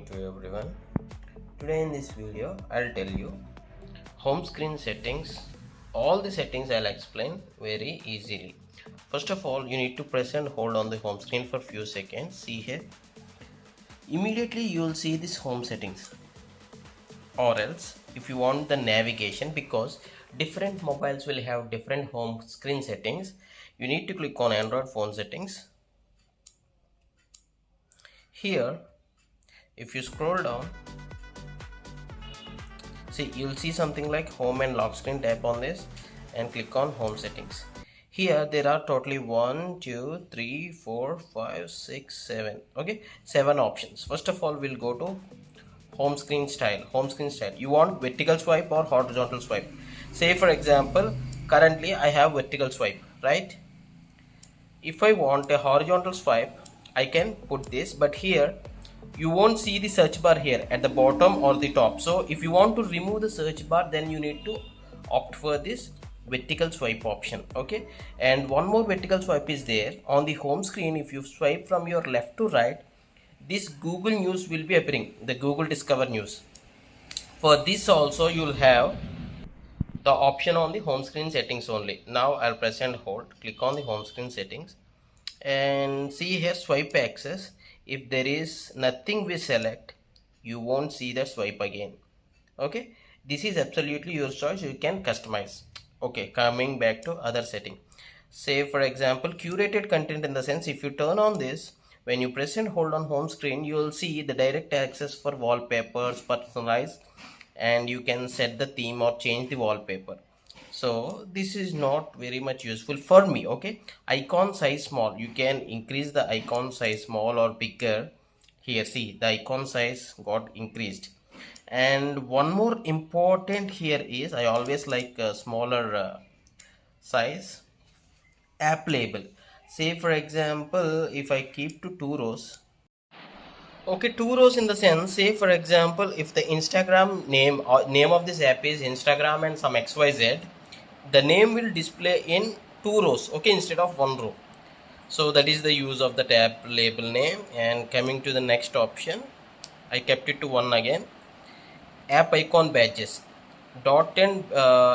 morning to everyone. Today in this video I'll tell you home screen settings. All the settings I'll explain very easily. First of all, you need to press and hold on the home screen for few seconds. See here. Immediately you will see this home settings, or else if you want the navigation, because different mobiles will have different home screen settings, you need to click on Android phone settings. Here if you scroll down, see, you'll see something like home and lock screen. Tap on this and click on home settings. Here there are totally 1 2 3 4 5 6 7, okay, 7 options. First of all, we'll go to home screen style. You want vertical swipe or horizontal swipe? Say for example, currently I have vertical swipe, right? If I want a horizontal swipe, I can put this, but here you won't see the search bar here at the bottom or the top. So if you want to remove the search bar, then you need to opt for this vertical swipe option, okay? And one more vertical swipe is there on the home screen. If you swipe from your left to right, this Google News will be appearing, the Google Discover News. For this also you will have the option on the home screen settings only. Now I'll press and hold, click on the home screen settings, and see here swipe access. If there is nothing we select, you won't see the swipe again, okay? This is absolutely your choice, you can customize. Okay, coming back to other setting. Say for example, curated content, in the sense, if you turn on this, when you press and hold on home screen, you will see the direct access for wallpapers, personalize, and you can set the theme or change the wallpaper. So this is not very much useful for me, okay? Icon size small, you can increase the icon size small or bigger. Here see, the icon size got increased. And one more important here is, I always like a smaller size. App label, say for example, if I keep to 2 rows, okay, 2 rows in the sense, say for example, if the Instagram name or name of this app is Instagram and some XYZ, the name will display in 2 rows, okay, instead of 1 row. So that is the use of the tab label name. And coming to the next option, I kept it to 1 again. App icon badges, dot and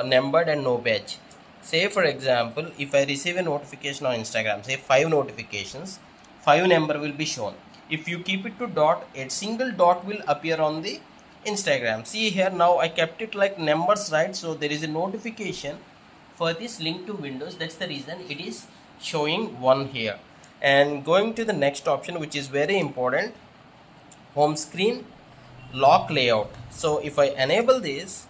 numbered and no badge. Say for example, if I receive a notification on Instagram, say 5 notifications, 5 number will be shown. If you keep it to dot, a single dot will appear on the Instagram. See here, now I kept it like numbers, right? So there is a notification for this link to Windows. That's the reason it is showing 1 here. And going to the next option, which is very important, home screen lock layout. So if I enable this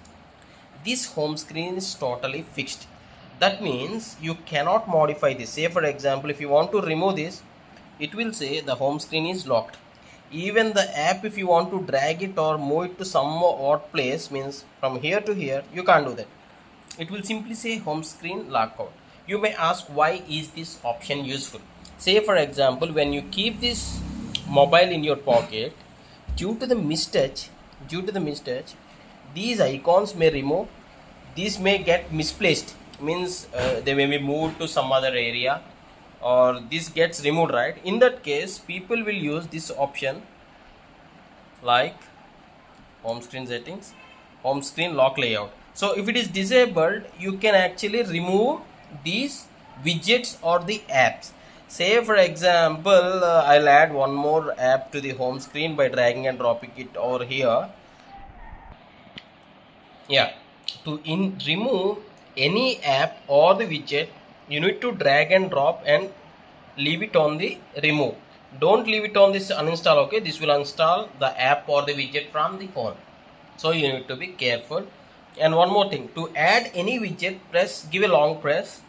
home screen is totally fixed. That means you cannot modify this. Say for example, if you want to remove this, it will say the home screen is locked. Even the app, if you want to drag it or move it to some odd place, means from here to here, you can't do that. It will simply say home screen lockout. You may ask, why is this option useful? Say for example, when you keep this mobile in your pocket, due to the mistouch, these icons may remove. These may get misplaced, means they may be moved to some other area, or this gets removed, right? In that case, people will use this option like home screen settings, home screen lock layout. So if it is disabled, you can actually remove these widgets or the apps. Say for example, I'll add one more app to the home screen by dragging and dropping it over here. Yeah, to remove any app or the widget, you need to drag and drop and leave it on the remove. Don't leave it on this uninstall, okay? This will uninstall the app or the widget from the phone. So you need to be careful. And one more thing, to add any widget, give a long press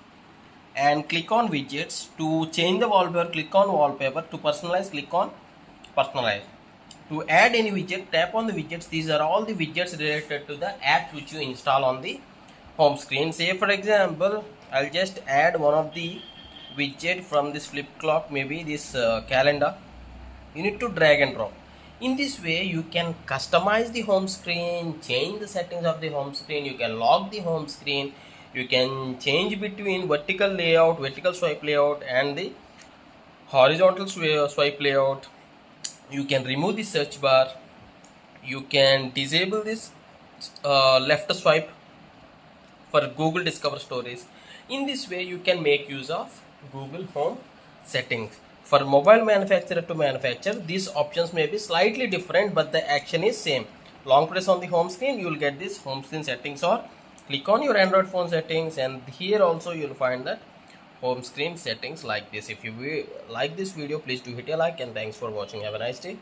and click on widgets. To change the wallpaper, click on wallpaper. To personalize, click on personalize. To add any widget, tap on the widgets. These are all the widgets related to the apps which you install on the home screen. Say for example, I'll just add one of the widget from this Flipkart, maybe this calendar. You need to drag and drop. In this way, you can customize the home screen, change the settings of the home screen, you can lock the home screen, you can change between vertical layout, vertical swipe layout, and the horizontal swipe layout. You can remove the search bar. You can disable this left swipe for Google Discover Stories. In this way, you can make use of Google Home settings. For mobile manufacturer to manufacturer, these options may be slightly different, but the action is same. Long press on the home screen, you will get this home screen settings, or click on your Android phone settings, and here also you will find that home screen settings like this. If you like this video, please do hit a like, and thanks for watching. Have a nice day.